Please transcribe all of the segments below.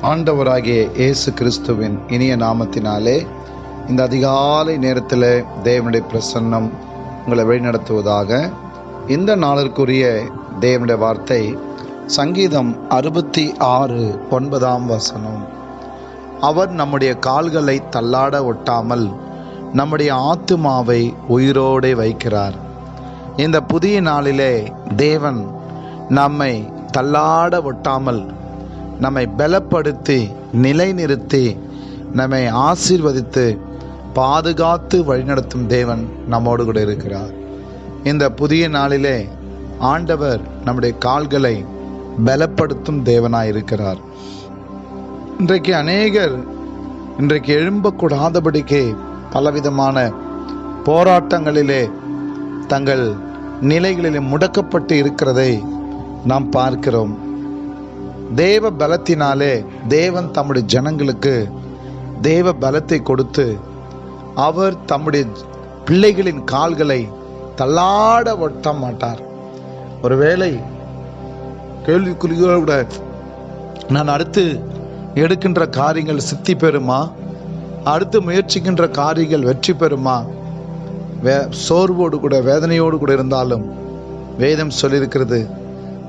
ஆண்டவராகிய இயேசு கிறிஸ்துவின் இனிய நாமத்தினாலே இந்த அதிகாலை நேரத்தில் தேவனுடைய பிரசன்னம் உங்களை வழிநடத்துவதாக. இந்த நாளிற்குரிய தேவனுடைய வார்த்தை சங்கீதம் 66:9. அவர் நம்முடைய கால்களை தள்ளாட ஒட்டாமல் நம்முடைய ஆத்துமாவை உயிரோடு வைக்கிறார். இந்த புதிய நாளிலே தேவன் நம்மை தள்ளாட ஒட்டாமல் நம்மை பலப்படுத்தி நிலைநிறுத்தி நம்மை ஆசீர்வதித்து பாதுகாத்து வழிநடத்தும் தேவன் நம்மோடு கூட இருக்கிறார். இந்த புதிய நாளிலே ஆண்டவர் நம்முடைய கால்களை பலப்படுத்தும் தேவனாய் இருக்கிறார். இன்றைக்கு அநேகர் எழும்பக்கூடாதபடிக்கு பலவிதமான போராட்டங்களிலே தங்கள் நிலைகளிலே முடக்கப்பட்டு இருக்கிறதை நாம் பார்க்கிறோம். தேவ பலத்தினாலே தேவன் தம்முடைய ஜனங்களுக்கு தேவ பலத்தை கொடுத்து அவர் தம்முடைய பிள்ளைகளின் கால்களை தள்ளாட ஒட்ட மாட்டார். ஒருவேளை கேள்விக்குறியோட நான் அடுத்து எடுக்கின்ற காரியங்கள் சித்தி பெறுமா, அடுத்து முயற்சிக்கின்ற காரியங்கள் வெற்றி பெறுமா, சோர்வோடு கூட வேதனையோடு கூட இருந்தாலும் வேதம் சொல்லியிருக்கிறது,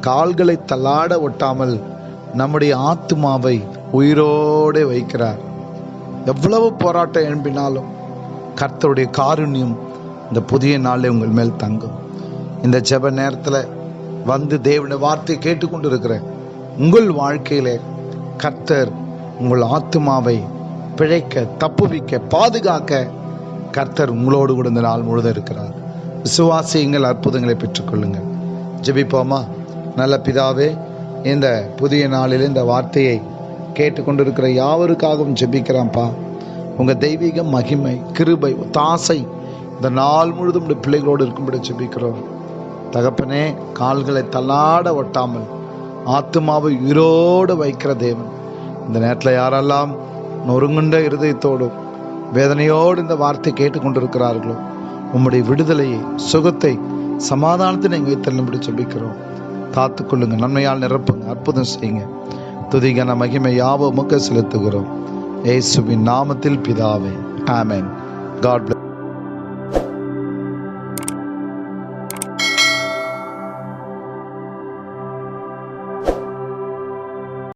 கால்களை தள்ளாட ஒட்டாமல் நம்முடைய ஆத்துமாவை உயிரோடு வைக்கிறார். எவ்வளவு போராட்டம் எழும்பினாலும் கர்த்தருடைய காருண்யம் இந்த புதிய நாளில் உங்கள் மேல் தங்கும். இந்த ஜெப நேரத்தில் வந்து தேவனுடைய வார்த்தையை கேட்டுக்கொண்டு இருக்கிற உங்கள் வாழ்க்கையிலே கர்த்தர் உங்கள் ஆத்துமாவை பிழைக்க, தப்புவிக்க, பாதுகாக்க கர்த்தர் உங்களோடு கூட இந்த நாள் முழுதும் இருக்கிறார். விசுவாசியுங்கள், அற்புதங்களை பெற்றுக்கொள்ளுங்கள். ஜெபிப்போமா? நல்ல பிதாவே, இந்த புதிய நாளில் இந்த வார்த்தையை கேட்டுக்கொண்டிருக்கிற யாவருக்காகவும் ஜெபிக்கிறான்ப்பா. உங்கள் தெய்வீக மகிமை, கிருபை, தாசை இந்த நாள் முழுதும் பிள்ளைகளோடு இருக்கும்படி ஜெபிக்கிறோம். தகப்பனே, கால்களை தள்ளாட ஒட்டாமல் ஆத்துமாவை உயிரோடு வைக்கிற தேவன், இந்த நேரத்தில் யாரெல்லாம் நொறுங்குண்ட இருதயத்தோடும் வேதனையோடு இந்த வார்த்தை கேட்டுக்கொண்டிருக்கிறார்களோ உம்முடைய விடுதலையை, சுகத்தை, சமாதானத்தை நீங்கள் வைத்தள்ளும்படி ஜெபிக்கிறோம். காத்துக்கொள்ளுங்க, நன்மையால் நிரப்புங்க, அற்புதம் செய்யுங்க. துதிகன மகிமை யாவோ உமக்கு செலுத்துகிறோம். இயேசுவின் நாமத்தில் பிதாவே, ஆமென். God bless.